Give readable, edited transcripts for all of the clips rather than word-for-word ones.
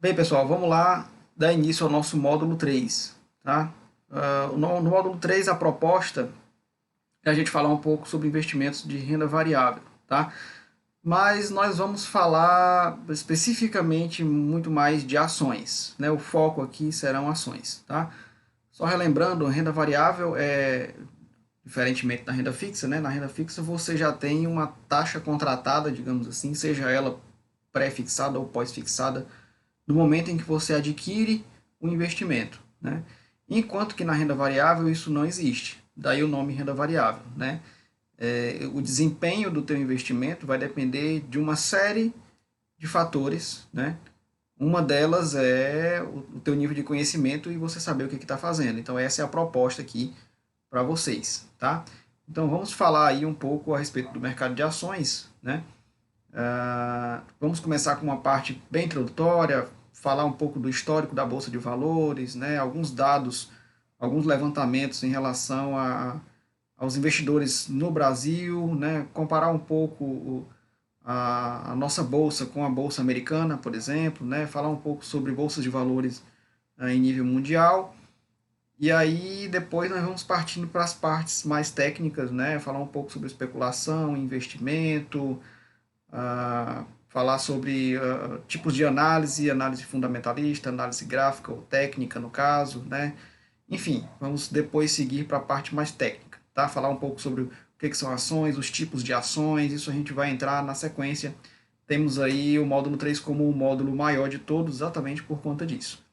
Bem, pessoal, vamos lá dar início ao nosso módulo 3, tá? No módulo 3, a proposta é a gente falar um pouco sobre investimentos de renda variável, tá? Mas nós vamos falar especificamente muito mais de ações, né? O foco aqui serão ações, tá? Só relembrando, renda variável é diferentemente da renda fixa, né? Na renda fixa você já tem uma taxa contratada, digamos assim, seja ela pré-fixada ou pós-fixada, no momento em que você adquire o investimento, né? Enquanto que na renda variável isso não existe. Daí o nome renda variável, né? O desempenho do teu investimento vai depender de uma série de fatores, né? Uma delas é o teu nível de conhecimento e você saber o que está fazendo. Então essa é a proposta aqui para vocês, tá? Então vamos falar aí um pouco a respeito do mercado de ações, né? Vamos começar com uma parte bem introdutória, falar um pouco do histórico da Bolsa de Valores, né, alguns dados, alguns levantamentos em relação aos investidores no Brasil, né, comparar um pouco a nossa bolsa com a bolsa americana, por exemplo, né, falar um pouco sobre bolsas de valores em nível mundial. E aí depois nós vamos partindo para as partes mais técnicas, né, falar um pouco sobre especulação, investimento, falar sobre tipos de análise, análise fundamentalista, análise gráfica ou técnica no caso, né? Enfim, vamos depois seguir para a parte mais técnica, tá? Falar um pouco sobre o que são ações, os tipos de ações, isso a gente vai entrar na sequência. Temos aí o módulo 3 como o módulo maior de todos, exatamente por conta disso,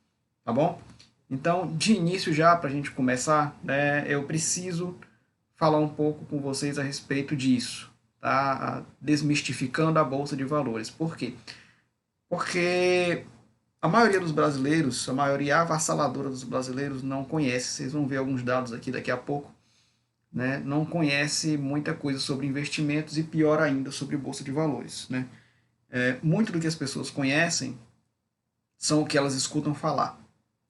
tá bom? Então, de início já, para a gente começar, né, eu preciso falar um pouco com vocês a respeito disso, tá? Desmistificando a Bolsa de Valores. Por quê? Porque a maioria dos brasileiros, a maioria avassaladora dos brasileiros não conhece, vocês vão ver alguns dados aqui daqui a pouco, né? Não conhece muita coisa sobre investimentos e pior ainda sobre Bolsa de Valores, né? Muito do que as pessoas conhecem são o que elas escutam falar,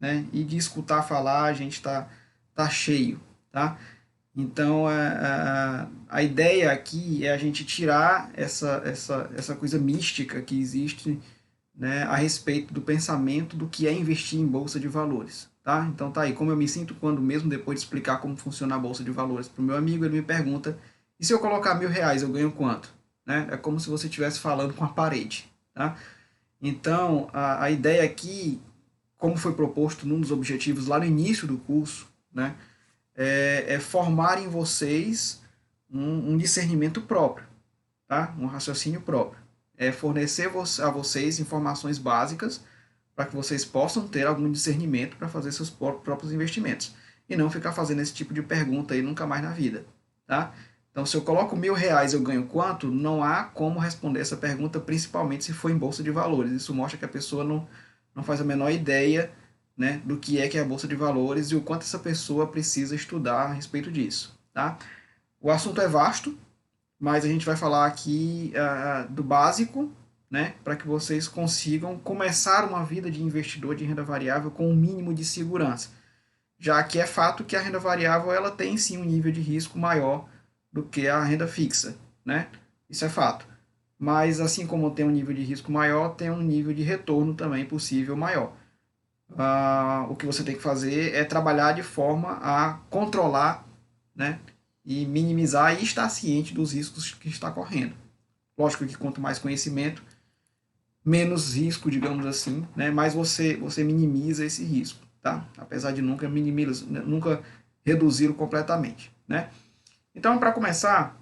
né? E de escutar falar a gente tá cheio, tá? Então, a ideia aqui é a gente tirar essa coisa mística que existe, né, a respeito do pensamento do que é investir em bolsa de valores. Tá? Então, tá aí. Como eu me sinto quando, mesmo depois de explicar como funciona a bolsa de valores para o meu amigo, ele me pergunta: e se eu colocar R$ 1.000, eu ganho quanto? Né? É como se você estivesse falando com a parede. Tá? Então, a ideia aqui, como foi proposto num dos objetivos lá no início do curso, né, é formar em vocês um discernimento próprio, tá? Um raciocínio próprio. É fornecer a vocês informações básicas para que vocês possam ter algum discernimento para fazer seus próprios investimentos. E não ficar fazendo esse tipo de pergunta aí nunca mais na vida, tá? Então, se eu coloco R$ 1.000, eu ganho quanto? Não há como responder essa pergunta, principalmente se for em bolsa de valores. Isso mostra que a pessoa não faz a menor ideia, né, do que é a bolsa de valores e o quanto essa pessoa precisa estudar a respeito disso, tá? O assunto é vasto, mas a gente vai falar aqui do básico, né, para que vocês consigam começar uma vida de investidor de renda variável com um mínimo de segurança, já que é fato que a renda variável ela tem sim um nível de risco maior do que a renda fixa, né? Isso é fato. Mas assim como tem um nível de risco maior, tem um nível de retorno também possível maior. O que você tem que fazer é trabalhar de forma a controlar, né, e minimizar e estar ciente dos riscos que está correndo. Lógico que quanto mais conhecimento, menos risco, digamos assim, né, mais você minimiza esse risco, tá? Apesar de nunca reduzi-lo completamente, né? Então, para começar,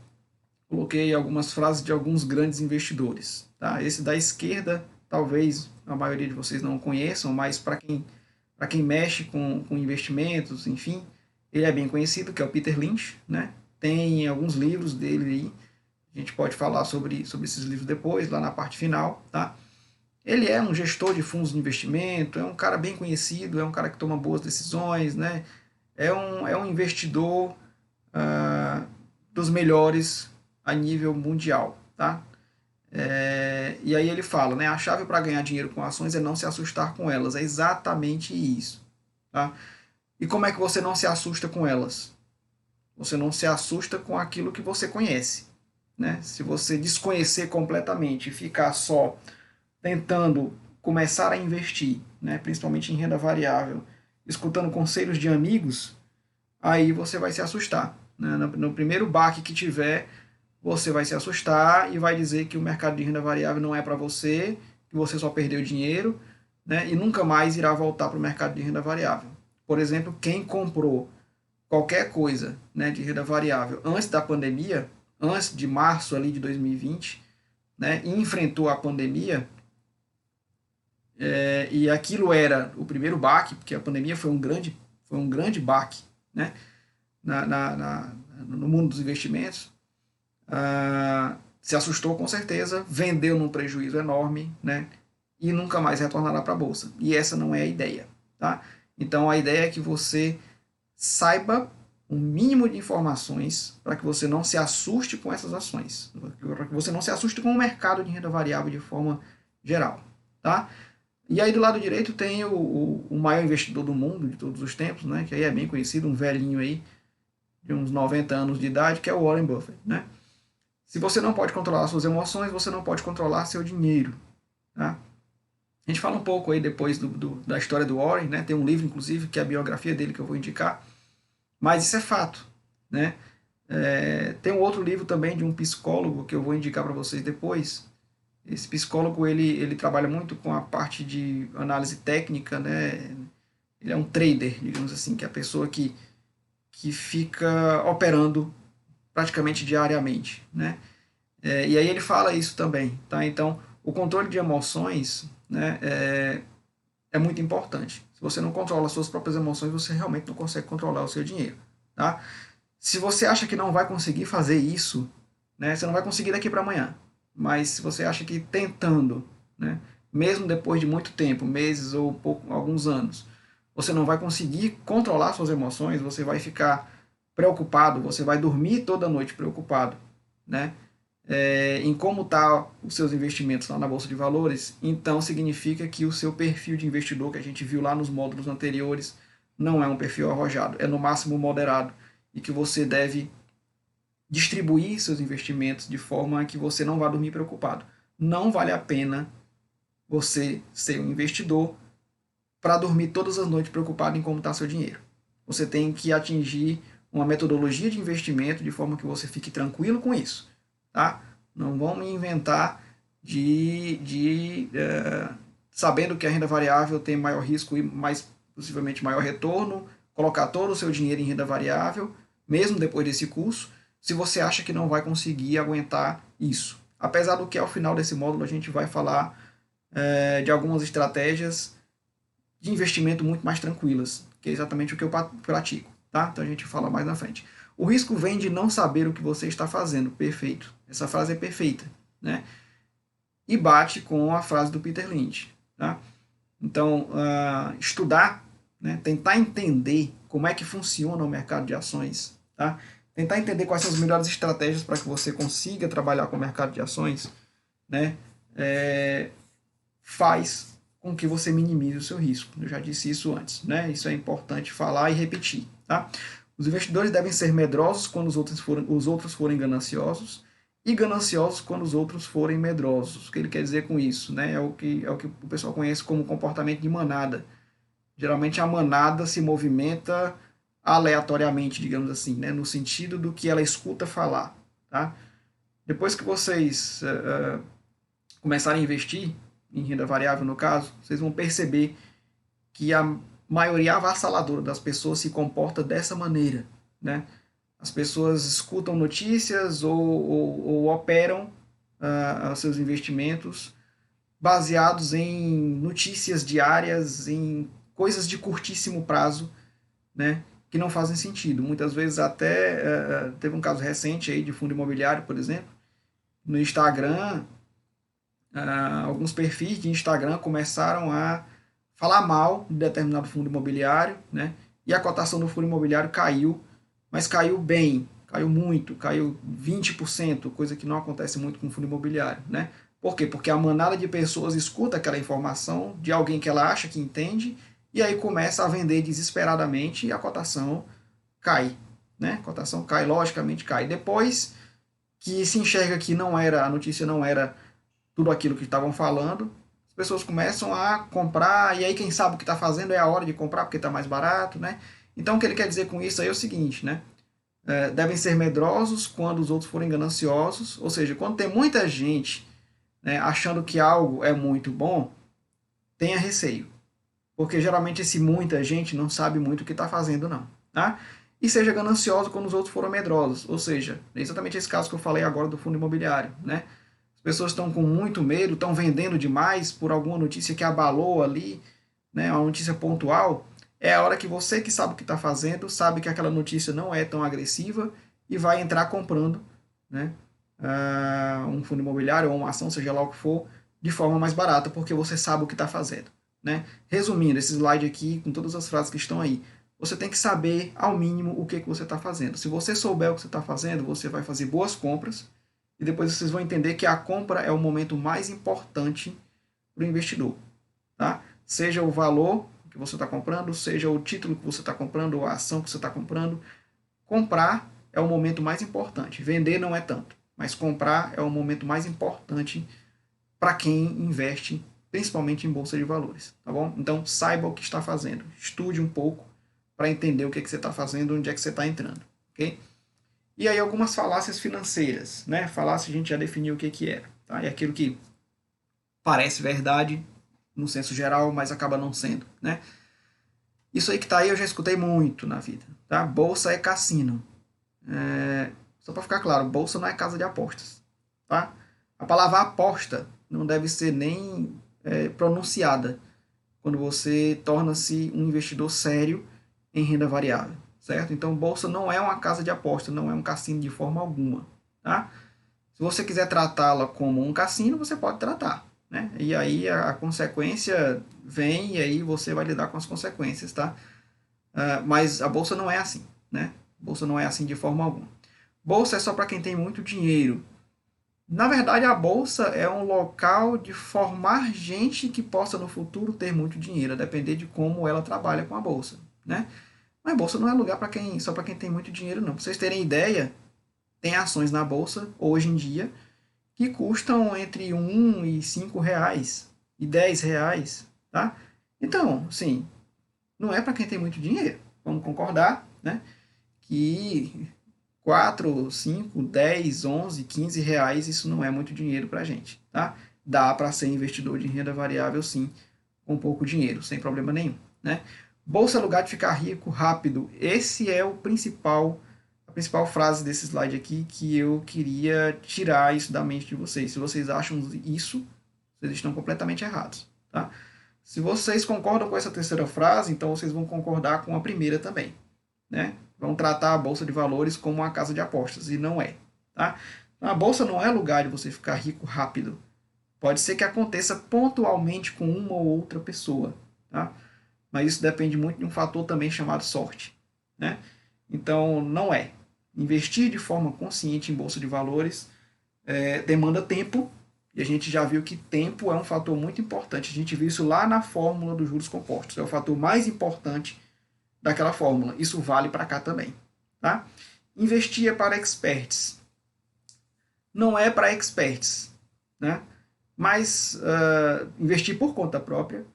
coloquei algumas frases de alguns grandes investidores, tá? Esse da esquerda, talvez a maioria de vocês não conheçam, mas para quem mexe com investimentos, enfim, ele é bem conhecido, que é o Peter Lynch, né? Tem alguns livros dele aí, a gente pode falar sobre esses livros depois, lá na parte final, tá? Ele é um gestor de fundos de investimento, é um cara bem conhecido, é um cara que toma boas decisões, né? É um investidor dos melhores a nível mundial, tá? E aí ele fala, né? A chave para ganhar dinheiro com ações é não se assustar com elas. É exatamente isso, tá? E como é que você não se assusta com elas? Você não se assusta com aquilo que você conhece, né? Se você desconhecer completamente e ficar só tentando começar a investir, né, principalmente em renda variável, escutando conselhos de amigos, aí você vai se assustar. Né? No primeiro baque que tiver, você vai se assustar e vai dizer que o mercado de renda variável não é para você, que você só perdeu dinheiro, né, e nunca mais irá voltar para o mercado de renda variável. Por exemplo, quem comprou qualquer coisa, né, de renda variável antes da pandemia, antes de março ali de 2020, né, e enfrentou a pandemia, e aquilo era o primeiro baque, porque a pandemia foi um grande baque, né, no mundo dos investimentos, se assustou com certeza, vendeu num prejuízo enorme, né, e nunca mais retornará para a bolsa. E essa não é a ideia, tá? Então a ideia é que você saiba um mínimo de informações para que você não se assuste com essas ações, para que você não se assuste com o mercado de renda variável de forma geral, tá? E aí do lado direito tem o maior investidor do mundo de todos os tempos, né? Que aí é bem conhecido, um velhinho aí de uns 90 anos de idade, que é o Warren Buffett, né? Se você não pode controlar suas emoções, você não pode controlar seu dinheiro, tá? A gente fala um pouco aí depois da história do Warren, né? Tem um livro, inclusive, que é a biografia dele que eu vou indicar, mas isso é fato, né? Tem um outro livro também de um psicólogo que eu vou indicar para vocês depois. Esse psicólogo ele trabalha muito com a parte de análise técnica, né? Ele é um trader, digamos assim, que é a pessoa que fica operando praticamente diariamente, né? E aí ele fala isso também, tá? Então, o controle de emoções, né, é muito importante. Se você não controla as suas próprias emoções, você realmente não consegue controlar o seu dinheiro, tá? Se você acha que não vai conseguir fazer isso, né, você não vai conseguir daqui para amanhã. Mas se você acha que tentando, né, mesmo depois de muito tempo, meses ou alguns anos, você não vai conseguir controlar suas emoções, você vai ficar preocupado, você vai dormir toda noite preocupado, né, em como tá os seus investimentos lá na Bolsa de Valores, então significa que o seu perfil de investidor que a gente viu lá nos módulos anteriores não é um perfil arrojado, é no máximo moderado, e que você deve distribuir seus investimentos de forma que você não vá dormir preocupado. Não vale a pena você ser um investidor para dormir todas as noites preocupado em como está seu dinheiro. Você tem que atingir uma metodologia de investimento de forma que você fique tranquilo com isso. Tá? Não vamos inventar sabendo que a renda variável tem maior risco e mais possivelmente maior retorno, colocar todo o seu dinheiro em renda variável, mesmo depois desse curso, se você acha que não vai conseguir aguentar isso. Apesar do que ao final desse módulo a gente vai falar de algumas estratégias de investimento muito mais tranquilas, que é exatamente o que eu pratico, tá? Então a gente fala mais na frente. O risco vem de não saber o que você está fazendo. Perfeito. Essa frase é perfeita, né? E bate com a frase do Peter Lynch, tá? Então, estudar, né? Tentar entender como é que funciona o mercado de ações, tá? Tentar entender quais são as melhores estratégias para que você consiga trabalhar com o mercado de ações, né? Faz com que você minimize o seu risco. Eu já disse isso antes, né? Isso é importante falar e repetir, tá? Os investidores devem ser medrosos quando os outros forem gananciosos e gananciosos quando os outros forem medrosos. O que ele quer dizer com isso, né? É o que o pessoal conhece como comportamento de manada. Geralmente a manada se movimenta aleatoriamente, digamos assim, né? No sentido do que ela escuta falar, tá? Depois que vocês começarem a investir, em renda variável no caso, vocês vão perceber que a maioria avassaladora das pessoas se comporta dessa maneira, né? As pessoas escutam notícias ou operam seus investimentos baseados em notícias diárias, em coisas de curtíssimo prazo, né? Que não fazem sentido. Muitas vezes até teve um caso recente aí de fundo imobiliário, por exemplo, no Instagram, alguns perfis de Instagram começaram a falar mal de determinado fundo imobiliário, né? E a cotação do fundo imobiliário caiu, mas caiu bem, caiu muito, caiu 20%, coisa que não acontece muito com o fundo imobiliário, né? Por quê? Porque a manada de pessoas escuta aquela informação de alguém que ela acha que entende e aí começa a vender desesperadamente e a cotação cai, né? A cotação cai, logicamente cai. Depois que se enxerga que não era, a notícia não era tudo aquilo que estavam falando, as pessoas começam a comprar, e aí quem sabe o que está fazendo é a hora de comprar porque está mais barato, né? Então o que ele quer dizer com isso aí é o seguinte, né? Devem ser medrosos quando os outros forem gananciosos, ou seja, quando tem muita gente, né, achando que algo é muito bom, tenha receio, porque geralmente esse muita gente não sabe muito o que está fazendo não, tá? E seja ganancioso quando os outros foram medrosos, ou seja, é exatamente esse caso que eu falei agora do fundo imobiliário, né? As pessoas estão com muito medo, estão vendendo demais por alguma notícia que abalou ali, né, uma notícia pontual. É a hora que você que sabe o que está fazendo, sabe que aquela notícia não é tão agressiva e vai entrar comprando, né, um fundo imobiliário ou uma ação, seja lá o que for, de forma mais barata, porque você sabe o que está fazendo. Né? Resumindo, esse slide aqui, com todas as frases que estão aí, você tem que saber, ao mínimo, o que você está fazendo. Se você souber o que você está fazendo, você vai fazer boas compras, e depois vocês vão entender que a compra é o momento mais importante para o investidor. Tá? Seja o valor que você está comprando, seja o título que você está comprando, ou a ação que você está comprando, comprar é o momento mais importante. Vender não é tanto, mas comprar é o momento mais importante para quem investe, principalmente em bolsa de valores, tá bom? Então saiba o que está fazendo, estude um pouco para entender o que, que você está fazendo, onde é que você está entrando, ok? E aí algumas falácias financeiras, né? Falácia a gente já definiu o que, que era, tá? É aquilo que parece verdade no senso geral, mas acaba não sendo, né? Isso aí que tá aí eu já escutei muito na vida, tá? Bolsa é cassino. Só para ficar claro, bolsa não é casa de apostas, tá? A palavra aposta não deve ser nem pronunciada quando você torna-se um investidor sério em renda variável, certo? Então, bolsa não é uma casa de aposta, não é um cassino de forma alguma, tá? Se você quiser tratá-la como um cassino, você pode tratar, né? E aí a consequência vem e aí você vai lidar com as consequências, tá? Mas a bolsa não é assim, né? Bolsa não é assim de forma alguma. Bolsa é só para quem tem muito dinheiro. Na verdade, a bolsa é um local de formar gente que possa no futuro ter muito dinheiro, a depender de como ela trabalha com a bolsa, né? Mas a bolsa não é lugar para quem só para quem tem muito dinheiro, não. Para vocês terem ideia, tem ações na bolsa hoje em dia que custam entre R$ 1 e R$ 5 e R$ 10, tá? Então, sim, não é para quem tem muito dinheiro. Vamos concordar, né? Que 4, 5, 10, 11, 15 reais, isso não é muito dinheiro para a gente, tá? Dá para ser investidor de renda variável, sim, com pouco dinheiro, sem problema nenhum, né? Bolsa é lugar de ficar rico rápido. Esse é a principal frase desse slide aqui que eu queria tirar isso da mente de vocês. Se vocês acham isso, vocês estão completamente errados, tá? Se vocês concordam com essa terceira frase, então vocês vão concordar com a primeira também, né? Vão tratar a bolsa de valores como uma casa de apostas, e não é, tá? A bolsa não é lugar de você ficar rico rápido. Pode ser que aconteça pontualmente com uma ou outra pessoa, tá? Mas isso depende muito de um fator também chamado sorte, né? Então, não é. Investir de forma consciente em bolsa de valores demanda tempo, e a gente já viu que tempo é um fator muito importante. A gente viu isso lá na fórmula dos juros compostos. É o fator mais importante daquela fórmula. Isso vale para cá também, tá? Investir é para experts. Não é para experts, né? Mas investir por conta própria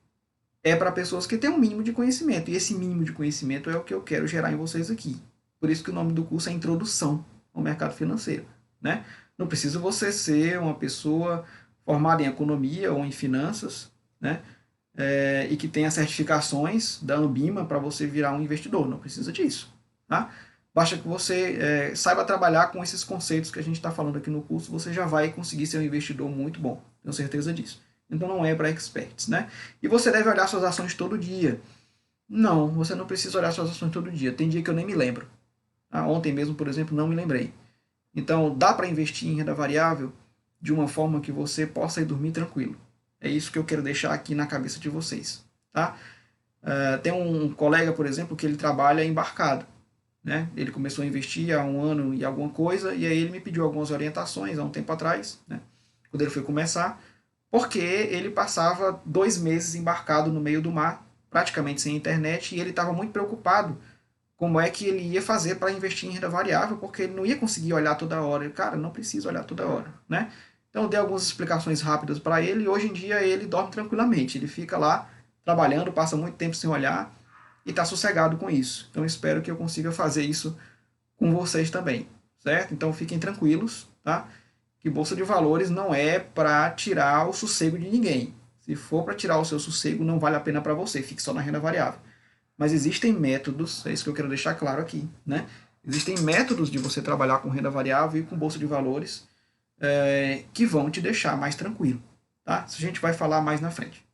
é para pessoas que têm um mínimo de conhecimento. E esse mínimo de conhecimento é o que eu quero gerar em vocês aqui. Por isso que o nome do curso é Introdução ao Mercado Financeiro, né? Não precisa você ser uma pessoa formada em economia ou em finanças, né? E que tenha certificações da Ambima para você virar um investidor. Não precisa disso, tá? Basta que você saiba trabalhar com esses conceitos que a gente está falando aqui no curso, você já vai conseguir ser um investidor muito bom. Tenho certeza disso. Então não é para experts, né? E você deve olhar suas ações todo dia. Não, você não precisa olhar suas ações todo dia. Tem dia que eu nem me lembro. Ontem mesmo, por exemplo, não me lembrei. Então dá para investir em renda variável de uma forma que você possa ir dormir tranquilo. É isso que eu quero deixar aqui na cabeça de vocês, tá? Tem um colega, por exemplo, que ele trabalha embarcado, né? Ele começou a investir há 1 ano e alguma coisa, e aí ele me pediu algumas orientações há um tempo atrás, né? Quando ele foi começar, porque ele passava 2 meses embarcado no meio do mar, praticamente sem internet, e ele estava muito preocupado como é que ele ia fazer para investir em renda variável, porque ele não ia conseguir olhar toda hora. Cara, não precisa olhar toda hora, né? Então eu dei algumas explicações rápidas para ele e hoje em dia ele dorme tranquilamente. Ele fica lá trabalhando, passa muito tempo sem olhar e está sossegado com isso. Então eu espero que eu consiga fazer isso com vocês também, certo? Então fiquem tranquilos, tá? Que bolsa de valores não é para tirar o sossego de ninguém. Se for para tirar o seu sossego, não vale a pena para você, fique só na renda variável. Mas existem métodos, é isso que eu quero deixar claro aqui, né? Existem métodos de você trabalhar com renda variável e com bolsa de valores que vão te deixar mais tranquilo, tá? Isso a gente vai falar mais na frente.